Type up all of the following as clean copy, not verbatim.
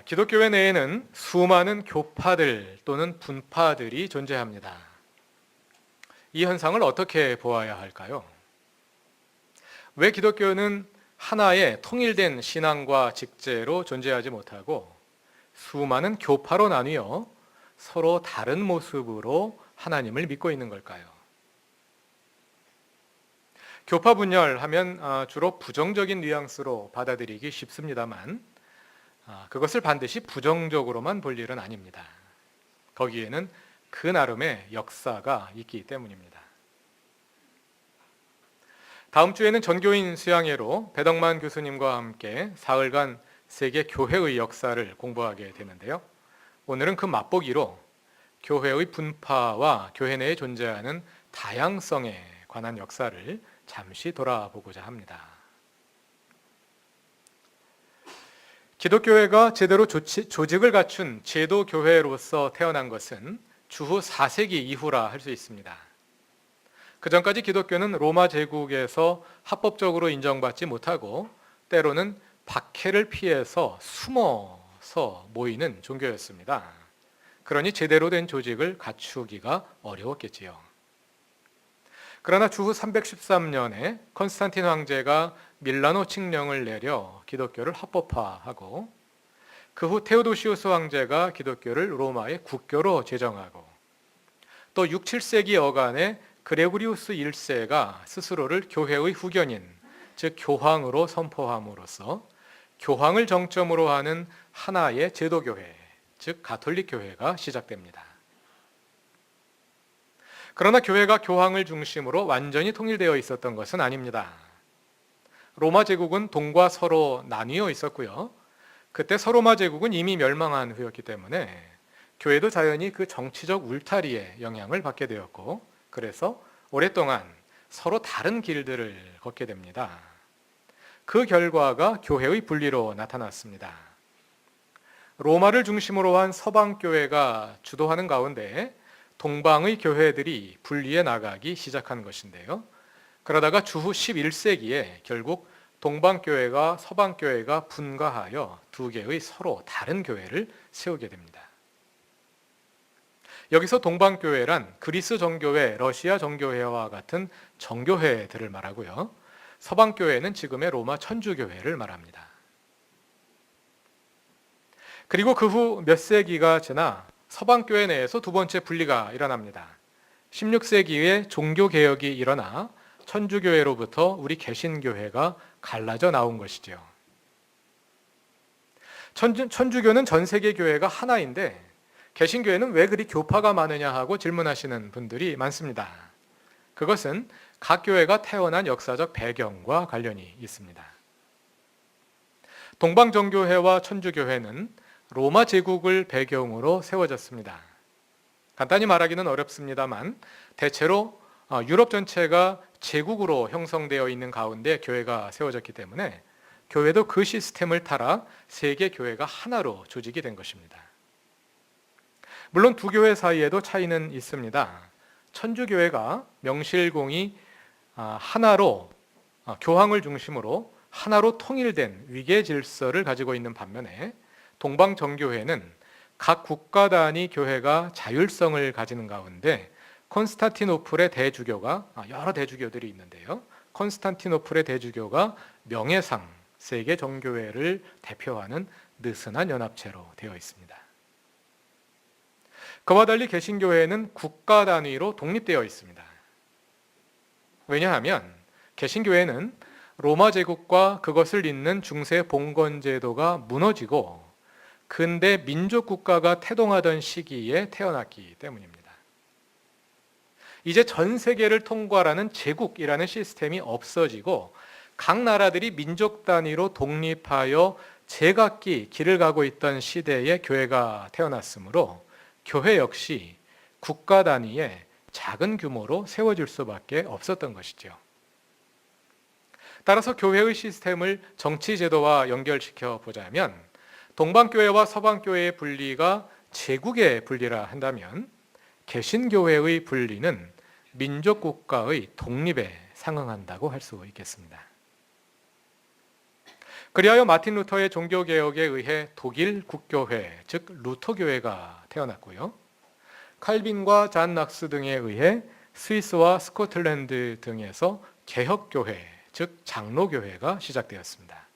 기독교회 내에는 수많은 교파들 또는 분파들이 존재합니다. 이 현상을 어떻게 보아야 할까요? 왜 기독교는 하나의 통일된 신앙과 직제로 존재하지 못하고 수많은 교파로 나뉘어 서로 다른 모습으로 하나님을 믿고 있는 걸까요? 교파 분열하면 주로 부정적인 뉘앙스로 받아들이기 쉽습니다만 그것을 반드시 부정적으로만 볼 일은 아닙니다. 거기에는 그 나름의 역사가 있기 때문입니다. 다음 주에는 전교인 수양회로 배덕만 교수님과 함께 사흘간 세계 교회의 역사를 공부하게 되는데요. 오늘은 그 맛보기로 교회의 분파와 교회 내에 존재하는 다양성에 관한 역사를 잠시 돌아보고자 합니다. 기독교회가 제대로 조직을 갖춘 제도 교회로서 태어난 것은 주후 4세기 이후라 할 수 있습니다. 그 전까지 기독교는 로마 제국에서 합법적으로 인정받지 못하고 때로는 박해를 피해서 숨어서 모이는 종교였습니다. 그러니 제대로 된 조직을 갖추기가 어려웠겠지요. 그러나 주후 313년에 컨스탄틴 황제가 밀라노 칙령을 내려 기독교를 합법화하고 그 후 테오도시우스 황제가 기독교를 로마의 국교로 제정하고 또 6, 7세기 어간에 그레고리우스 1세가 스스로를 교회의 후견인, 즉 교황으로 선포함으로써 교황을 정점으로 하는 하나의 제도교회, 즉 가톨릭 교회가 시작됩니다. 그러나 교회가 교황을 중심으로 완전히 통일되어 있었던 것은 아닙니다. 로마 제국은 동과 서로 나뉘어 있었고요. 그때 서로마 제국은 이미 멸망한 후였기 때문에 교회도 자연히 그 정치적 울타리에 영향을 받게 되었고 그래서 오랫동안 서로 다른 길들을 걷게 됩니다. 그 결과가 교회의 분리로 나타났습니다. 로마를 중심으로 한 서방교회가 주도하는 가운데 동방의 교회들이 분리해 나가기 시작한 것인데요. 그러다가 주후 11세기에 결국 동방교회가 서방교회가 분가하여 두 개의 서로 다른 교회를 세우게 됩니다. 여기서 동방교회란 그리스 정교회, 러시아 정교회와 같은 정교회들을 말하고요. 서방교회는 지금의 로마 천주교회를 말합니다. 그리고 그 후 몇 세기가 지나 서방교회 내에서 두 번째 분리가 일어납니다. 16세기에 종교개혁이 일어나 천주교회로부터 우리 개신교회가 갈라져 나온 것이죠. 천주교는 전 세계 교회가 하나인데 개신교회는 왜 그리 교파가 많으냐 하고 질문하시는 분들이 많습니다. 그것은 각 교회가 태어난 역사적 배경과 관련이 있습니다. 동방정교회와 천주교회는 로마 제국을 배경으로 세워졌습니다. 간단히 말하기는 어렵습니다만 대체로 유럽 전체가 제국으로 형성되어 있는 가운데 교회가 세워졌기 때문에 교회도 그 시스템을 따라 세계 교회가 하나로 조직이 된 것입니다. 물론 두 교회 사이에도 차이는 있습니다. 천주교회가 명실공히 하나로 교황을 중심으로 하나로 통일된 위계 질서를 가지고 있는 반면에 동방정교회는 각 국가 단위 교회가 자율성을 가지는 가운데 콘스탄티노플의 대주교가 여러 대주교들이 있는데요. 콘스탄티노플의 대주교가 명예상 세계 정교회를 대표하는 느슨한 연합체로 되어 있습니다. 그와 달리 개신교회는 국가 단위로 독립되어 있습니다. 왜냐하면 개신교회는 로마 제국과 그것을 잇는 중세 봉건 제도가 무너지고 근대 민족 국가가 태동하던 시기에 태어났기 때문입니다. 이제 전 세계를 통괄하는 제국이라는 시스템이 없어지고 각 나라들이 민족 단위로 독립하여 제각기 길을 가고 있던 시대에 교회가 태어났으므로 교회 역시 국가 단위의 작은 규모로 세워질 수밖에 없었던 것이죠. 따라서 교회의 시스템을 정치 제도와 연결시켜 보자면 동방교회와 서방교회의 분리가 제국의 분리라 한다면 개신교회의 분리는 민족국가의 독립에 상응한다고 할 수 있겠습니다. 그리하여 마틴 루터의 종교개혁에 의해 독일 국교회, 즉 루터교회가 태어났고요. 칼빈과 잔 낙스 등에 의해 스위스와 스코틀랜드 등에서 개혁교회, 즉 장로교회가 시작되었습니다.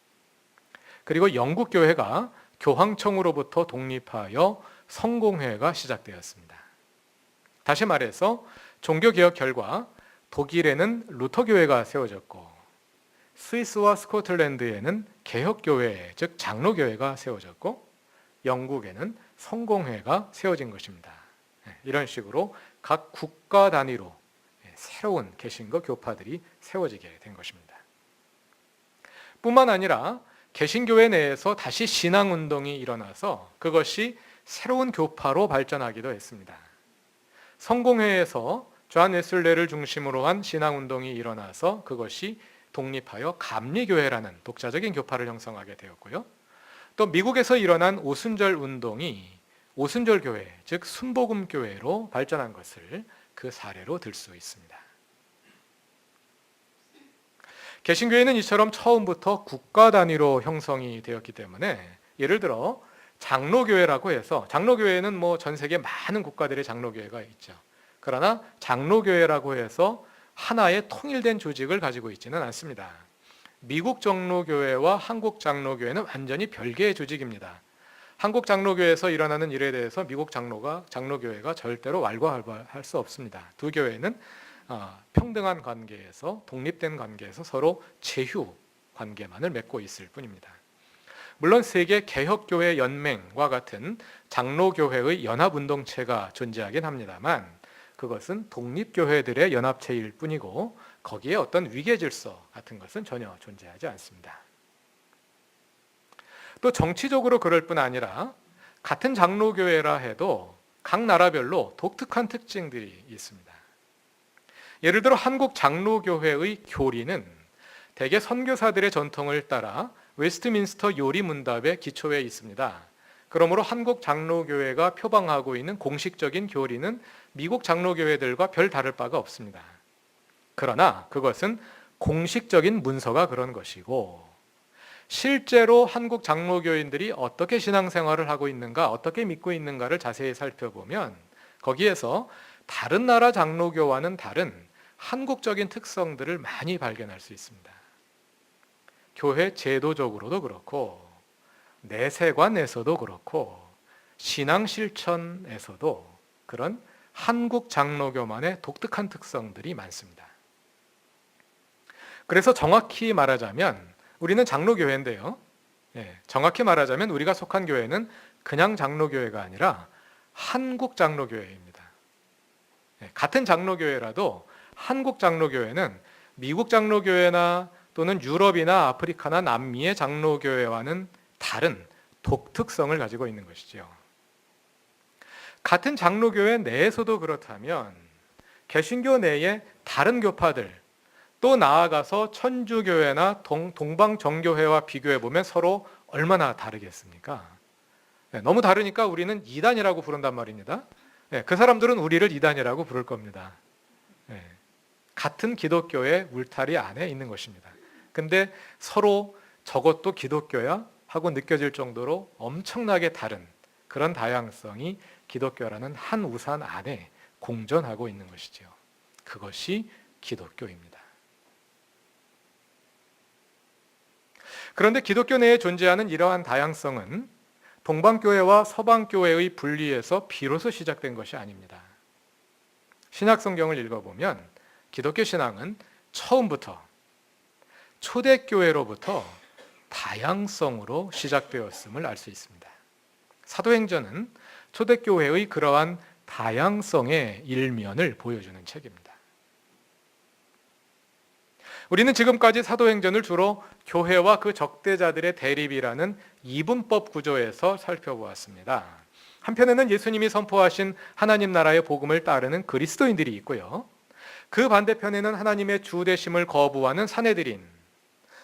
그리고 영국교회가 교황청으로부터 독립하여 성공회가 시작되었습니다. 다시 말해서 종교개혁 결과 독일에는 루터교회가 세워졌고 스위스와 스코틀랜드에는 개혁교회, 즉 장로교회가 세워졌고 영국에는 성공회가 세워진 것입니다. 이런 식으로 각 국가 단위로 새로운 개신교 교파들이 세워지게 된 것입니다. 뿐만 아니라 개신교회 내에서 다시 신앙운동이 일어나서 그것이 새로운 교파로 발전하기도 했습니다. 성공회에서 존 웨슬레를 중심으로 한 신앙운동이 일어나서 그것이 독립하여 감리교회라는 독자적인 교파를 형성하게 되었고요. 또 미국에서 일어난 오순절 운동이 오순절교회, 즉 순복음교회로 발전한 것을 그 사례로 들 수 있습니다. 개신교회는 이처럼 처음부터 국가 단위로 형성이 되었기 때문에 예를 들어 장로교회라고 해서 장로교회는 전 세계 많은 국가들의 장로교회가 있죠. 그러나 장로교회라고 해서 하나의 통일된 조직을 가지고 있지는 않습니다. 미국 장로교회와 한국 장로교회는 완전히 별개의 조직입니다. 한국 장로교회에서 일어나는 일에 대해서 미국 장로교회가 절대로 왈가왈부할 수 없습니다. 두 교회는 평등한 관계에서 독립된 관계에서 서로 제휴 관계만을 맺고 있을 뿐입니다. 물론 세계 개혁교회 연맹과 같은 장로교회의 연합운동체가 존재하긴 합니다만 그것은 독립교회들의 연합체일 뿐이고 거기에 어떤 위계질서 같은 것은 전혀 존재하지 않습니다. 또 정치적으로 그럴 뿐 아니라 같은 장로교회라 해도 각 나라별로 독특한 특징들이 있습니다. 예를 들어 한국 장로교회의 교리는 대개 선교사들의 전통을 따라 웨스트민스터 요리문답의 기초에 있습니다. 그러므로 한국 장로교회가 표방하고 있는 공식적인 교리는 미국 장로교회들과 별 다를 바가 없습니다. 그러나 그것은 공식적인 문서가 그런 것이고 실제로 한국 장로교인들이 어떻게 신앙생활을 하고 있는가, 어떻게 믿고 있는가를 자세히 살펴보면 거기에서 다른 나라 장로교와는 다른 한국적인 특성들을 많이 발견할 수 있습니다. 교회 제도적으로도 그렇고 내세관에서도 그렇고 신앙 실천에서도 그런 한국 장로교만의 독특한 특성들이 많습니다. 그래서 정확히 말하자면 우리는 장로교회인데요. 정확히 말하자면 우리가 속한 교회는 그냥 장로교회가 아니라 한국 장로교회입니다. 같은 장로교회라도 한국 장로교회는 미국 장로교회나 또는 유럽이나 아프리카나 남미의 장로교회와는 다른 독특성을 가지고 있는 것이죠. 같은 장로교회 내에서도 그렇다면 개신교 내에 다른 교파들 또 나아가서 천주교회나 동방정교회와 비교해 보면 서로 얼마나 다르겠습니까? 너무 다르니까 우리는 이단이라고 부른단 말입니다. 그 사람들은 우리를 이단이라고 부를 겁니다. 같은 기독교의 울타리 안에 있는 것입니다. 근데 서로 저것도 기독교야 하고 느껴질 정도로 엄청나게 다른 그런 다양성이 기독교라는 한 우산 안에 공존하고 있는 것이죠. 그것이 기독교입니다. 그런데 기독교 내에 존재하는 이러한 다양성은 동방교회와 서방교회의 분리에서 비로소 시작된 것이 아닙니다. 신약성경을 읽어보면 기독교 신앙은 처음부터 초대교회로부터 다양성으로 시작되었음을 알 수 있습니다. 사도행전은 초대교회의 그러한 다양성의 일면을 보여주는 책입니다. 우리는 지금까지 사도행전을 주로 교회와 그 적대자들의 대립이라는 이분법 구조에서 살펴보았습니다. 한편에는 예수님이 선포하신 하나님 나라의 복음을 따르는 그리스도인들이 있고요. 그 반대편에는 하나님의 주되심을 거부하는 사내들인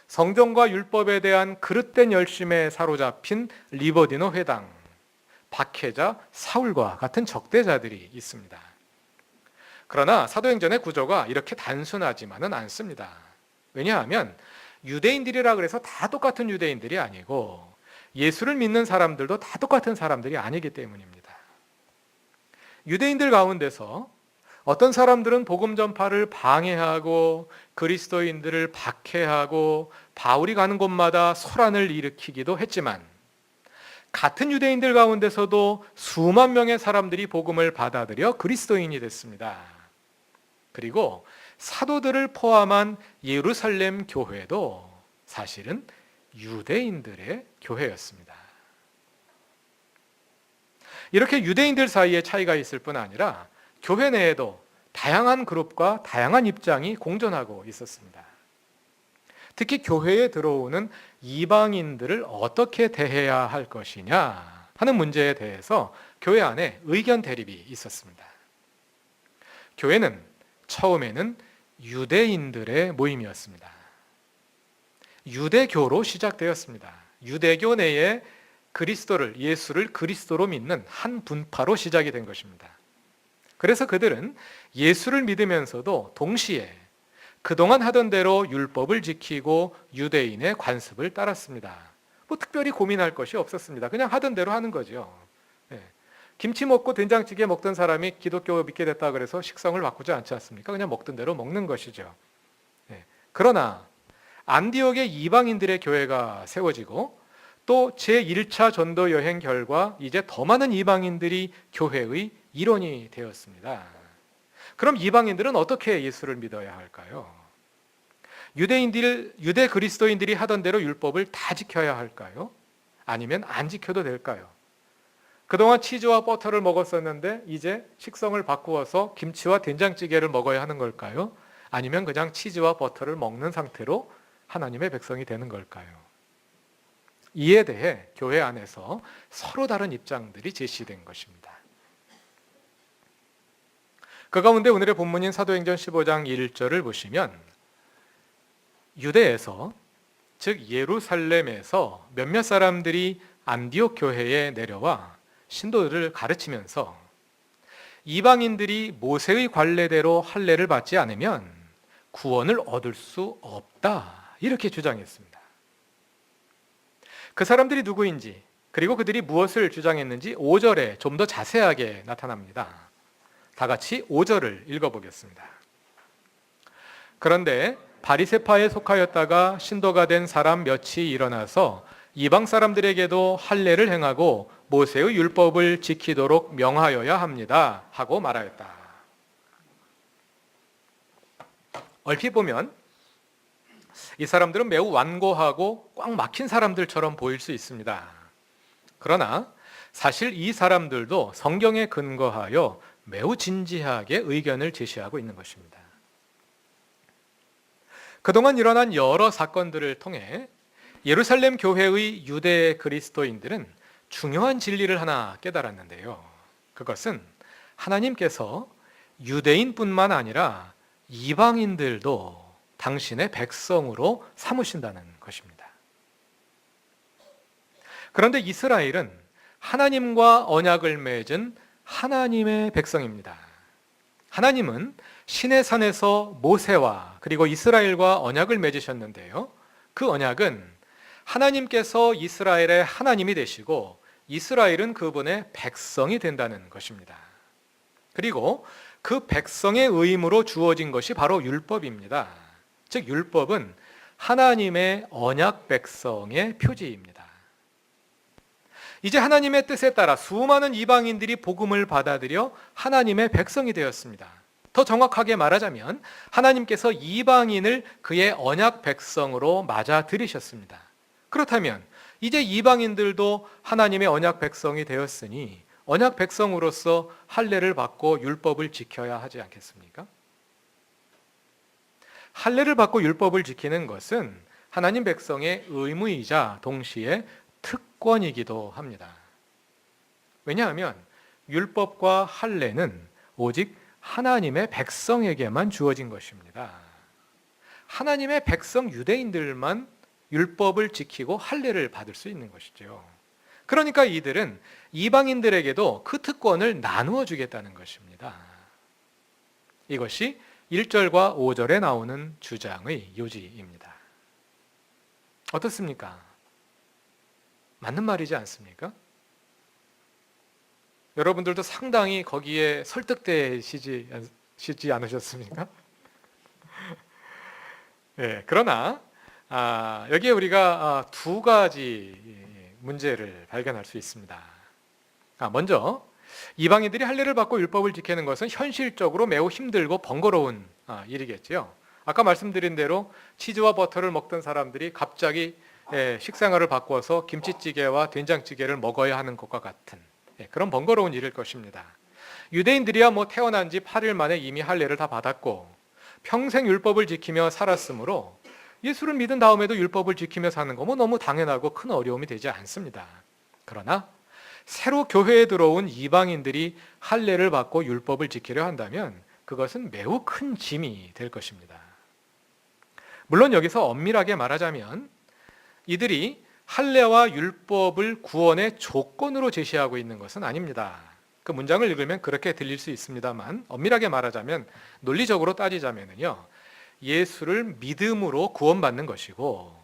성경과 율법에 대한 그릇된 열심에 사로잡힌 리버디노 회당, 박해자 사울과 같은 적대자들이 있습니다. 그러나 사도행전의 구조가 이렇게 단순하지만은 않습니다. 왜냐하면 유대인들이라 그래서 다 똑같은 유대인들이 아니고 예수를 믿는 사람들도 다 똑같은 사람들이 아니기 때문입니다. 유대인들 가운데서 어떤 사람들은 복음 전파를 방해하고 그리스도인들을 박해하고 바울이 가는 곳마다 소란을 일으키기도 했지만, 같은 유대인들 가운데서도 수만 명의 사람들이 복음을 받아들여 그리스도인이 됐습니다. 그리고 사도들을 포함한 예루살렘 교회도 사실은 유대인들의 교회였습니다. 이렇게 유대인들 사이에 차이가 있을 뿐 아니라 교회 내에도 다양한 그룹과 다양한 입장이 공존하고 있었습니다. 특히 교회에 들어오는 이방인들을 어떻게 대해야 할 것이냐 하는 문제에 대해서 교회 안에 의견 대립이 있었습니다. 교회는 처음에는 유대인들의 모임이었습니다. 유대교로 시작되었습니다. 유대교 내에 그리스도를, 예수를 그리스도로 믿는 한 분파로 시작이 된 것입니다. 그래서 그들은 예수를 믿으면서도 동시에 그동안 하던 대로 율법을 지키고 유대인의 관습을 따랐습니다. 특별히 고민할 것이 없었습니다. 그냥 하던 대로 하는 거죠. 김치 먹고 된장찌개 먹던 사람이 기독교 믿게 됐다 그래서 식성을 바꾸지 않지 않습니까? 그냥 먹던 대로 먹는 것이죠. 그러나 안디옥의 이방인들의 교회가 세워지고 또 제1차 전도 여행 결과 이제 더 많은 이방인들이 교회의 일원이 되었습니다. 그럼 이방인들은 어떻게 예수를 믿어야 할까요? 유대 그리스도인들이 하던 대로 율법을 다 지켜야 할까요? 아니면 안 지켜도 될까요? 그동안 치즈와 버터를 먹었었는데 이제 식성을 바꾸어서 김치와 된장찌개를 먹어야 하는 걸까요? 아니면 그냥 치즈와 버터를 먹는 상태로 하나님의 백성이 되는 걸까요? 이에 대해 교회 안에서 서로 다른 입장들이 제시된 것입니다. 그 가운데 오늘의 본문인 사도행전 15장 1절을 보시면 유대에서, 즉 예루살렘에서 몇몇 사람들이 안디옥 교회에 내려와 신도들을 가르치면서 이방인들이 모세의 관례대로 할례를 받지 않으면 구원을 얻을 수 없다, 이렇게 주장했습니다. 그 사람들이 누구인지, 그리고 그들이 무엇을 주장했는지 5절에 좀 더 자세하게 나타납니다. 다 같이 5절을 읽어보겠습니다. 그런데 바리새파에 속하였다가 신도가 된 사람 몇이 일어나서 이방 사람들에게도 할례를 행하고 모세의 율법을 지키도록 명하여야 합니다 하고 말하였다. 얼핏 보면 이 사람들은 매우 완고하고 꽉 막힌 사람들처럼 보일 수 있습니다. 그러나 사실 이 사람들도 성경에 근거하여 매우 진지하게 의견을 제시하고 있는 것입니다. 그동안 일어난 여러 사건들을 통해 예루살렘 교회의 유대 그리스도인들은 중요한 진리를 하나 깨달았는데요. 그것은 하나님께서 유대인뿐만 아니라 이방인들도 당신의 백성으로 삼으신다는 것입니다. 그런데 이스라엘은 하나님과 언약을 맺은 하나님의 백성입니다. 하나님은 시내산에서 모세와 그리고 이스라엘과 언약을 맺으셨는데요. 그 언약은 하나님께서 이스라엘의 하나님이 되시고 이스라엘은 그분의 백성이 된다는 것입니다. 그리고 그 백성의 의무로 주어진 것이 바로 율법입니다. 즉 율법은 하나님의 언약 백성의 표지입니다. 이제 하나님의 뜻에 따라 수많은 이방인들이 복음을 받아들여 하나님의 백성이 되었습니다. 더 정확하게 말하자면 하나님께서 이방인을 그의 언약 백성으로 맞아들이셨습니다. 그렇다면 이제 이방인들도 하나님의 언약 백성이 되었으니 언약 백성으로서 할례를 받고 율법을 지켜야 하지 않겠습니까? 할례를 받고 율법을 지키는 것은 하나님 백성의 의무이자 동시에 특권이기도 합니다. 왜냐하면 율법과 할례는 오직 하나님의 백성에게만 주어진 것입니다. 하나님의 백성 유대인들만 율법을 지키고 할례를 받을 수 있는 것이죠. 그러니까 이들은 이방인들에게도 그 특권을 나누어 주겠다는 것입니다. 이것이 1절과 5절에 나오는 주장의 요지입니다. 어떻습니까? 맞는 말이지 않습니까? 여러분들도 상당히 거기에 설득되시지 않으셨습니까? 네, 그러나 여기에 우리가 두 가지 문제를 발견할 수 있습니다. 먼저 이방인들이 할례를 받고 율법을 지키는 것은 현실적으로 매우 힘들고 번거로운 일이겠지요. 아까 말씀드린 대로 치즈와 버터를 먹던 사람들이 갑자기 식생활을 바꿔서 김치찌개와 된장찌개를 먹어야 하는 것과 같은 그런 번거로운 일일 것입니다. 유대인들이야 태어난 지 8일 만에 이미 할례를 다 받았고 평생 율법을 지키며 살았으므로 예수를 믿은 다음에도 율법을 지키며 사는 거 너무 당연하고 큰 어려움이 되지 않습니다. 그러나 새로 교회에 들어온 이방인들이 할례를 받고 율법을 지키려 한다면 그것은 매우 큰 짐이 될 것입니다. 물론 여기서 엄밀하게 말하자면 이들이 할례와 율법을 구원의 조건으로 제시하고 있는 것은 아닙니다. 그 문장을 읽으면 그렇게 들릴 수 있습니다만 엄밀하게 말하자면 논리적으로 따지자면요, 예수를 믿음으로 구원받는 것이고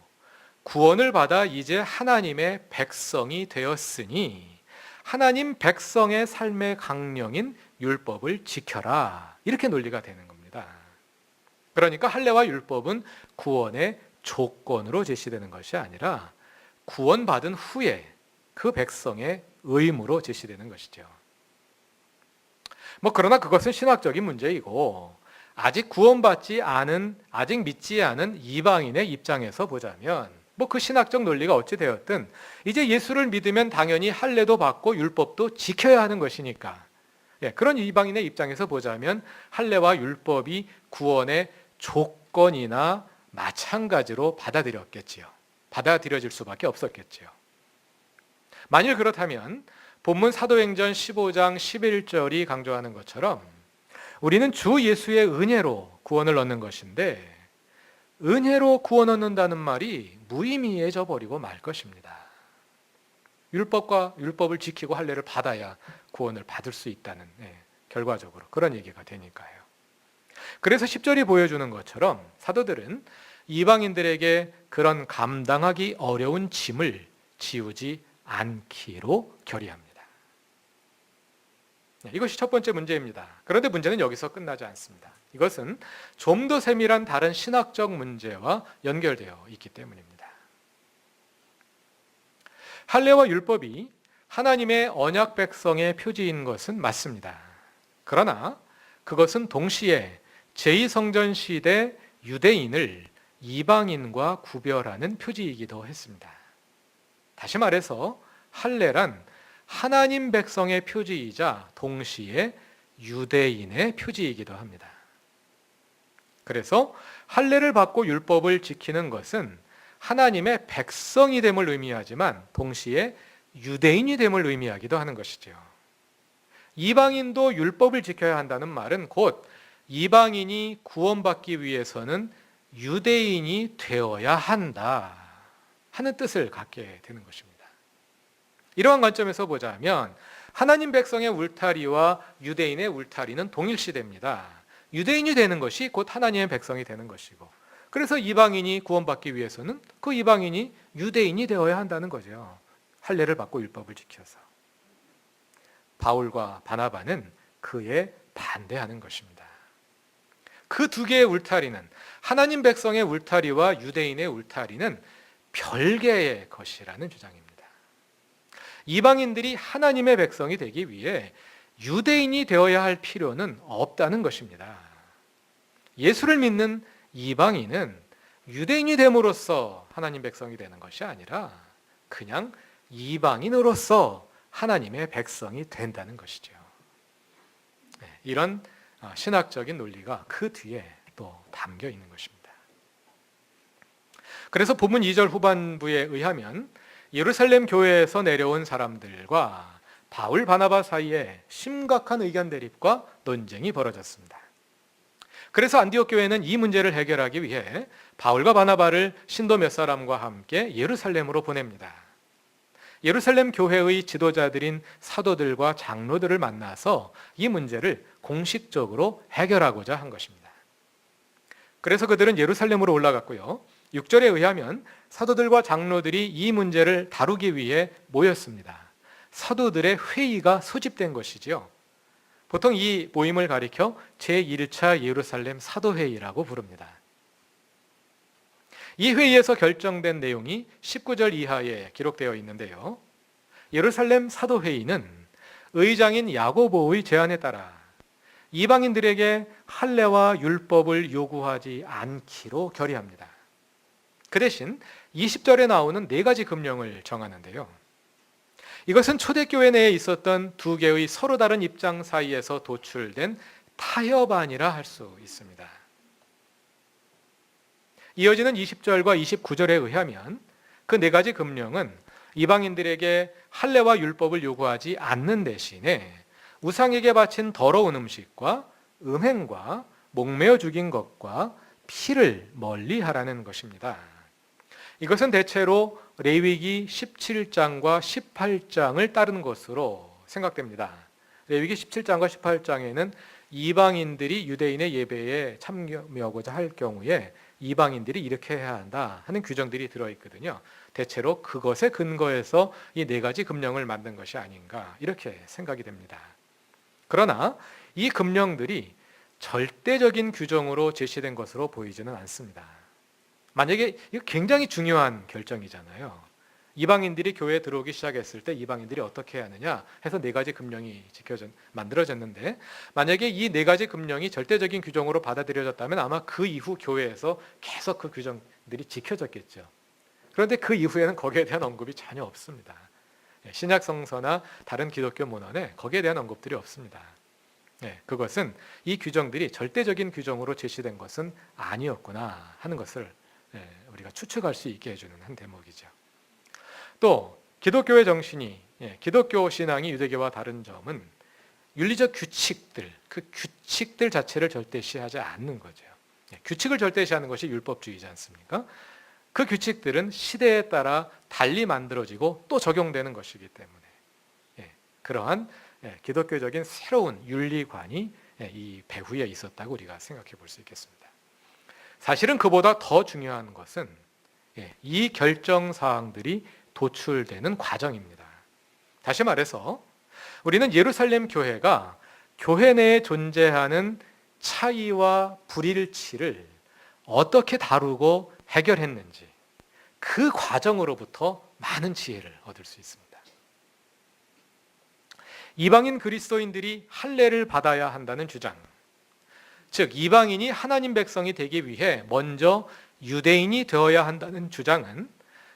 구원을 받아 이제 하나님의 백성이 되었으니 하나님 백성의 삶의 강령인 율법을 지켜라, 이렇게 논리가 되는 겁니다. 그러니까 할례와 율법은 구원의 조건으로 제시되는 것이 아니라 구원받은 후에 그 백성의 의무로 제시되는 것이죠. 그러나 그것은 신학적인 문제이고 아직 구원받지 않은, 아직 믿지 않은 이방인의 입장에서 보자면 그 신학적 논리가 어찌 되었든 이제 예수를 믿으면 당연히 할례도 받고 율법도 지켜야 하는 것이니까 그런 이방인의 입장에서 보자면 할례와 율법이 구원의 조건이나 마찬가지로 받아들여질 수밖에 없었겠지요. 만일 그렇다면 본문 사도행전 15장 11절이 강조하는 것처럼 우리는 주 예수의 은혜로 구원을 얻는 것인데 은혜로 구원 얻는다는 말이 무의미해져 버리고 말 것입니다. 율법을 지키고 할례를 받아야 구원을 받을 수 있다는 결과적으로 그런 얘기가 되니까요. 그래서 10절이 보여주는 것처럼 사도들은 이방인들에게 그런 감당하기 어려운 짐을 지우지 않기로 결의합니다. 이것이 첫 번째 문제입니다. 그런데 문제는 여기서 끝나지 않습니다. 이것은 좀 더 세밀한 다른 신학적 문제와 연결되어 있기 때문입니다. 할례와 율법이 하나님의 언약 백성의 표지인 것은 맞습니다. 그러나 그것은 동시에 제2성전 시대 유대인을 이방인과 구별하는 표지이기도 했습니다. 다시 말해서 할례란 하나님 백성의 표지이자 동시에 유대인의 표지이기도 합니다. 그래서 할례를 받고 율법을 지키는 것은 하나님의 백성이 됨을 의미하지만 동시에 유대인이 됨을 의미하기도 하는 것이죠. 이방인도 율법을 지켜야 한다는 말은 곧 이방인이 구원받기 위해서는 유대인이 되어야 한다 하는 뜻을 갖게 되는 것입니다. 이러한 관점에서 보자면 하나님 백성의 울타리와 유대인의 울타리는 동일시됩니다. 유대인이 되는 것이 곧 하나님의 백성이 되는 것이고, 그래서 이방인이 구원받기 위해서는 그 이방인이 유대인이 되어야 한다는 거죠. 할례를 받고 율법을 지켜서. 바울과 바나바는 그에 반대하는 것입니다. 그 두 개의 울타리는, 하나님 백성의 울타리와 유대인의 울타리는 별개의 것이라는 주장입니다. 이방인들이 하나님의 백성이 되기 위해 유대인이 되어야 할 필요는 없다는 것입니다. 예수를 믿는 이방인은 유대인이 됨으로써 하나님 백성이 되는 것이 아니라 그냥 이방인으로서 하나님의 백성이 된다는 것이죠. 이런 신학적인 논리가 그 뒤에 또 담겨 있는 것입니다. 그래서 본문 2절 후반부에 의하면 예루살렘 교회에서 내려온 사람들과 바울 바나바 사이에 심각한 의견 대립과 논쟁이 벌어졌습니다. 그래서 안디옥 교회는 이 문제를 해결하기 위해 바울과 바나바를 신도 몇 사람과 함께 예루살렘으로 보냅니다. 예루살렘 교회의 지도자들인 사도들과 장로들을 만나서 이 문제를 공식적으로 해결하고자 한 것입니다. 그래서 그들은 예루살렘으로 올라갔고요. 6절에 의하면 사도들과 장로들이 이 문제를 다루기 위해 모였습니다. 사도들의 회의가 소집된 것이지요. 보통 이 모임을 가리켜 제1차 예루살렘 사도회의라고 부릅니다. 이 회의에서 결정된 내용이 19절 이하에 기록되어 있는데요. 예루살렘 사도회의는 의장인 야고보의 제안에 따라 이방인들에게 할례와 율법을 요구하지 않기로 결의합니다. 그 대신 20절에 나오는 4가지 금령을 정하는데요. 이것은 초대교회 내에 있었던 두 개의 서로 다른 입장 사이에서 도출된 타협안이라 할 수 있습니다. 이어지는 20절과 29절에 의하면 그 4가지 금령은 이방인들에게 할례와 율법을 요구하지 않는 대신에 우상에게 바친 더러운 음식과 음행과 목매어 죽인 것과 피를 멀리하라는 것입니다. 이것은 대체로 레위기 17장과 18장을 따른 것으로 생각됩니다. 레위기 17장과 18장에는 이방인들이 유대인의 예배에 참여하고자 할 경우에 이방인들이 이렇게 해야 한다 하는 규정들이 들어있거든요. 대체로 그것에 근거해서 이 4가지 금령을 만든 것이 아닌가 이렇게 생각이 됩니다. 그러나 이 금령들이 절대적인 규정으로 제시된 것으로 보이지는 않습니다. 만약에 이거 굉장히 중요한 결정이잖아요. 이방인들이 교회에 들어오기 시작했을 때 이방인들이 어떻게 해야 하느냐 해서 4가지 금령이 만들어졌는데, 만약에 이 4가지 금령이 절대적인 규정으로 받아들여졌다면 아마 그 이후 교회에서 계속 그 규정들이 지켜졌겠죠. 그런데 그 이후에는 거기에 대한 언급이 전혀 없습니다. 신약 성서나 다른 기독교 문헌에 거기에 대한 언급들이 없습니다. 그것은 이 규정들이 절대적인 규정으로 제시된 것은 아니었구나 하는 것을 우리가 추측할 수 있게 해주는 한 대목이죠. 또 기독교의 정신이, 기독교 신앙이 유대교와 다른 점은 윤리적 규칙들, 그 규칙들 자체를 절대시하지 않는 거죠. 규칙을 절대시하는 것이 율법주의지 않습니까? 그 규칙들은 시대에 따라 달리 만들어지고 또 적용되는 것이기 때문에 그러한 기독교적인 새로운 윤리관이 이 배후에 있었다고 우리가 생각해 볼 수 있겠습니다. 사실은 그보다 더 중요한 것은 이 결정사항들이 도출되는 과정입니다. 다시 말해서 우리는 예루살렘 교회가 교회 내에 존재하는 차이와 불일치를 어떻게 다루고 해결했는지 그 과정으로부터 많은 지혜를 얻을 수 있습니다. 이방인 그리스도인들이 할례를 받아야 한다는 주장, 즉 이방인이 하나님 백성이 되기 위해 먼저 유대인이 되어야 한다는 주장은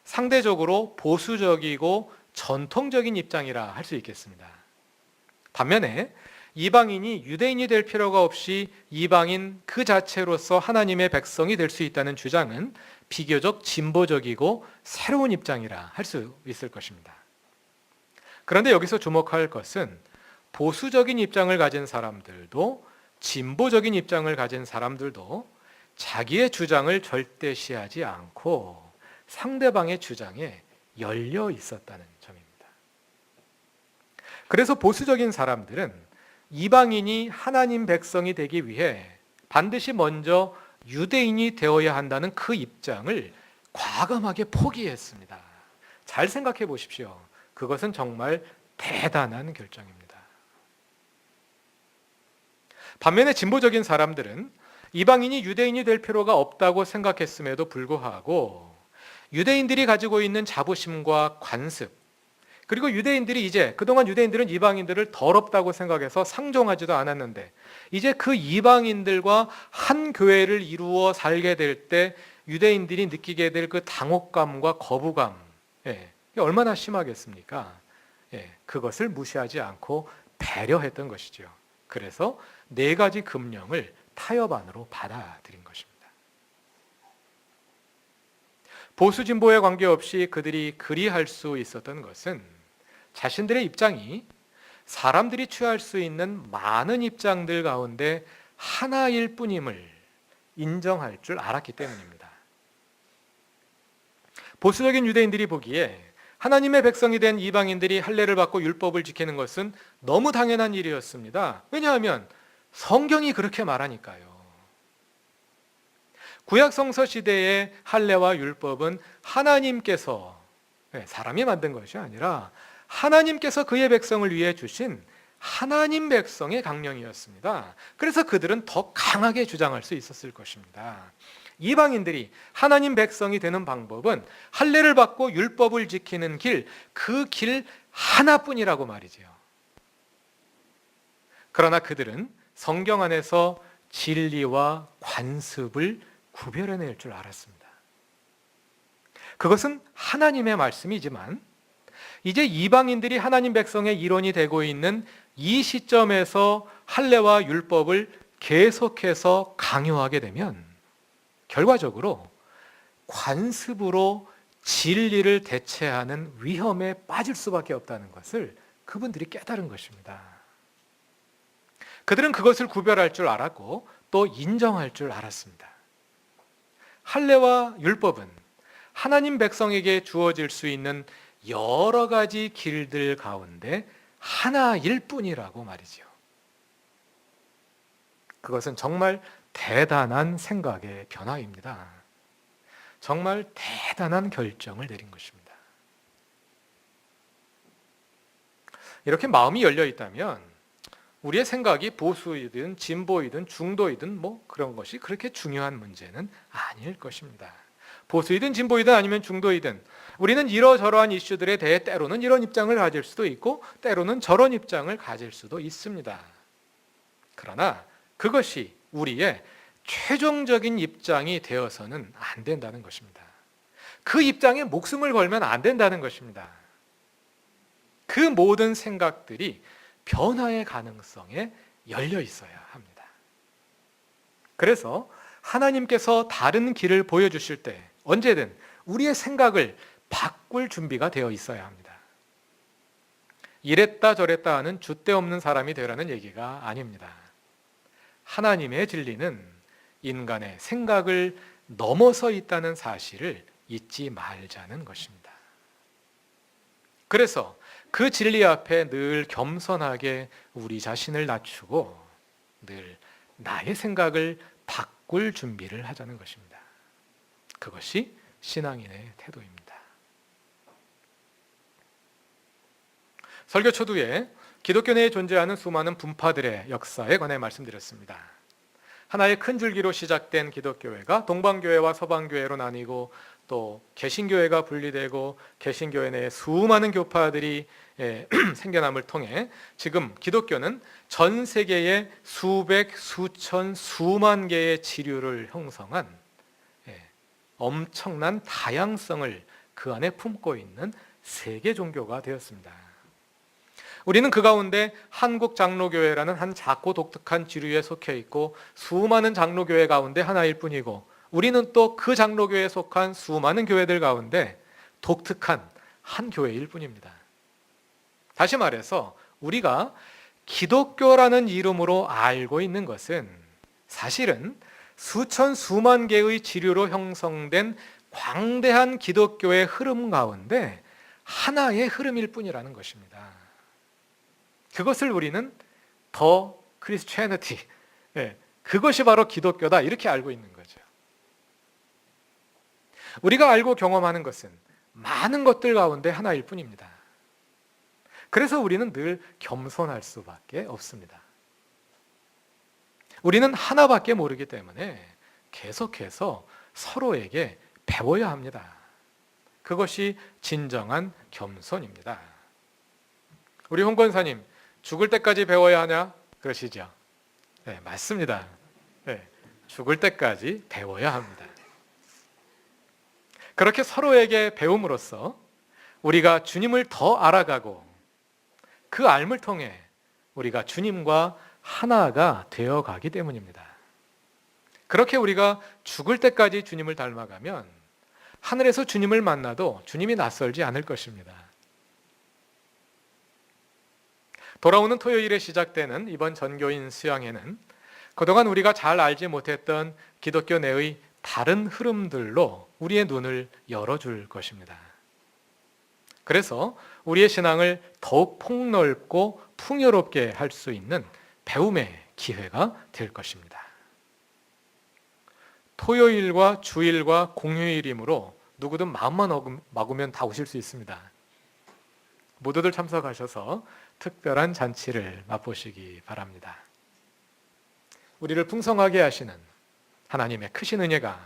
상대적으로 보수적이고 전통적인 입장이라 할 수 있겠습니다. 반면에 이방인이 유대인이 될 필요가 없이 이방인 그 자체로서 하나님의 백성이 될 수 있다는 주장은 비교적 진보적이고 새로운 입장이라 할 수 있을 것입니다. 그런데 여기서 주목할 것은 보수적인 입장을 가진 사람들도 진보적인 입장을 가진 사람들도 자기의 주장을 절대시하지 않고 상대방의 주장에 열려 있었다는 점입니다. 그래서 보수적인 사람들은 이방인이 하나님 백성이 되기 위해 반드시 먼저 유대인이 되어야 한다는 그 입장을 과감하게 포기했습니다. 잘 생각해 보십시오. 그것은 정말 대단한 결정입니다. 반면에 진보적인 사람들은 이방인이 유대인이 될 필요가 없다고 생각했음에도 불구하고 유대인들이 가지고 있는 자부심과 관습, 그리고 유대인들이 이제 그동안 유대인들은 이방인들을 더럽다고 생각해서 상종하지도 않았는데 이제 그 이방인들과 한 교회를 이루어 살게 될 때 유대인들이 느끼게 될 그 당혹감과 거부감, 이게 얼마나 심하겠습니까? 그것을 무시하지 않고 배려했던 것이죠. 그래서 4가지 금령을 타협안으로 받아들인 것입니다. 보수 진보에 관계없이 그들이 그리할 수 있었던 것은 자신들의 입장이 사람들이 취할 수 있는 많은 입장들 가운데 하나일 뿐임을 인정할 줄 알았기 때문입니다. 보수적인 유대인들이 보기에 하나님의 백성이 된 이방인들이 할례를 받고 율법을 지키는 것은 너무 당연한 일이었습니다. 왜냐하면 성경이 그렇게 말하니까요. 구약 성서 시대의 할례와 율법은 하나님께서 사람이 만든 것이 아니라 하나님께서 그의 백성을 위해 주신 하나님 백성의 강령이었습니다. 그래서 그들은 더 강하게 주장할 수 있었을 것입니다. 이방인들이 하나님 백성이 되는 방법은 할례를 받고 율법을 지키는 길, 그 길 하나뿐이라고 말이지요. 그러나 그들은 성경 안에서 진리와 관습을 구별해낼 줄 알았습니다. 그것은 하나님의 말씀이지만 이제 이방인들이 하나님 백성의 일원이 되고 있는 이 시점에서 할례와 율법을 계속해서 강요하게 되면 결과적으로 관습으로 진리를 대체하는 위험에 빠질 수밖에 없다는 것을 그분들이 깨달은 것입니다. 그들은 그것을 구별할 줄 알았고 또 인정할 줄 알았습니다. 할례와 율법은 하나님 백성에게 주어질 수 있는 여러 가지 길들 가운데 하나일 뿐이라고 말이지요. 그것은 정말 대단한 생각의 변화입니다. 정말 대단한 결정을 내린 것입니다. 이렇게 마음이 열려 있다면 우리의 생각이 보수이든 진보이든 중도이든 뭐 그런 것이 그렇게 중요한 문제는 아닐 것입니다. 보수이든 진보이든 아니면 중도이든 우리는 이러저러한 이슈들에 대해 때로는 이런 입장을 가질 수도 있고 때로는 저런 입장을 가질 수도 있습니다. 그러나 그것이 우리의 최종적인 입장이 되어서는 안 된다는 것입니다. 그 입장에 목숨을 걸면 안 된다는 것입니다. 그 모든 생각들이 변화의 가능성에 열려 있어야 합니다. 그래서 하나님께서 다른 길을 보여주실 때 언제든 우리의 생각을 바꿀 준비가 되어 있어야 합니다. 이랬다 저랬다 하는 줏대 없는 사람이 되라는 얘기가 아닙니다. 하나님의 진리는 인간의 생각을 넘어서 있다는 사실을 잊지 말자는 것입니다. 그래서 그 진리 앞에 늘 겸손하게 우리 자신을 낮추고 늘 나의 생각을 바꿀 준비를 하자는 것입니다. 그것이 신앙인의 태도입니다. 설교 초두에 기독교 내에 존재하는 수많은 분파들의 역사에 관해 말씀드렸습니다. 하나의 큰 줄기로 시작된 기독교회가 동방교회와 서방교회로 나뉘고 또 개신교회가 분리되고 개신교회 내에 수많은 교파들이 생겨남을 통해 지금 기독교는 전 세계에 수백, 수천, 수만 개의 지류를 형성한 엄청난 다양성을 그 안에 품고 있는 세계 종교가 되었습니다. 우리는 그 가운데 한국 장로교회라는 한 작고 독특한 지류에 속해 있고 수많은 장로교회 가운데 하나일 뿐이고 우리는 또 그 장로교회에 속한 수많은 교회들 가운데 독특한 한 교회일 뿐입니다. 다시 말해서 우리가 기독교라는 이름으로 알고 있는 것은 사실은 수천 수만 개의 지류로 형성된 광대한 기독교의 흐름 가운데 하나의 흐름일 뿐이라는 것입니다. 그것을 우리는 더 크리스티애니티, 그것이 바로 기독교다 이렇게 알고 있는 거죠. 우리가 알고 경험하는 것은 많은 것들 가운데 하나일 뿐입니다. 그래서 우리는 늘 겸손할 수밖에 없습니다. 우리는 하나밖에 모르기 때문에 계속해서 서로에게 배워야 합니다. 그것이 진정한 겸손입니다. 우리 홍 권사님, 죽을 때까지 배워야 하냐? 그러시죠? 네, 맞습니다. 네, 죽을 때까지 배워야 합니다. 그렇게 서로에게 배움으로써 우리가 주님을 더 알아가고 그 알을 통해 우리가 주님과 하나가 되어가기 때문입니다. 그렇게 우리가 죽을 때까지 주님을 닮아가면 하늘에서 주님을 만나도 주님이 낯설지 않을 것입니다. 돌아오는 토요일에 시작되는 이번 전교인 수양회는 그동안 우리가 잘 알지 못했던 기독교 내의 다른 흐름들로 우리의 눈을 열어줄 것입니다. 그래서 우리의 신앙을 더욱 폭넓고 풍요롭게 할 수 있는 배움의 기회가 될 것입니다. 토요일과 주일과 공휴일이므로 누구든 마음만 먹으면 다 오실 수 있습니다. 모두들 참석하셔서 특별한 잔치를 맛보시기 바랍니다. 우리를 풍성하게 하시는 하나님의 크신 은혜가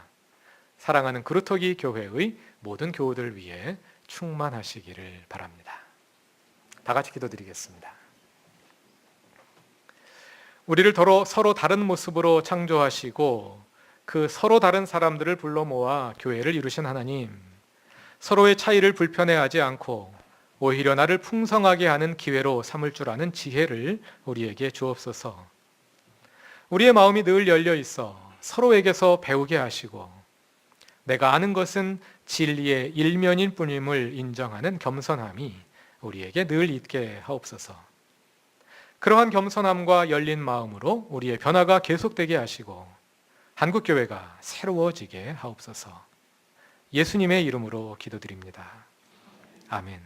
사랑하는 그루터기 교회의 모든 교우들 위해 충만하시기를 바랍니다. 다 같이 기도드리겠습니다. 우리를 서로 다른 모습으로 창조하시고 그 서로 다른 사람들을 불러 모아 교회를 이루신 하나님, 서로의 차이를 불편해하지 않고 오히려 나를 풍성하게 하는 기회로 삼을 줄 아는 지혜를 우리에게 주옵소서. 우리의 마음이 늘 열려 있어 서로에게서 배우게 하시고 내가 아는 것은 진리의 일면인 뿐임을 인정하는 겸손함이 우리에게 늘 있게 하옵소서. 그러한 겸손함과 열린 마음으로 우리의 변화가 계속되게 하시고 한국교회가 새로워지게 하옵소서. 예수님의 이름으로 기도드립니다. 아멘.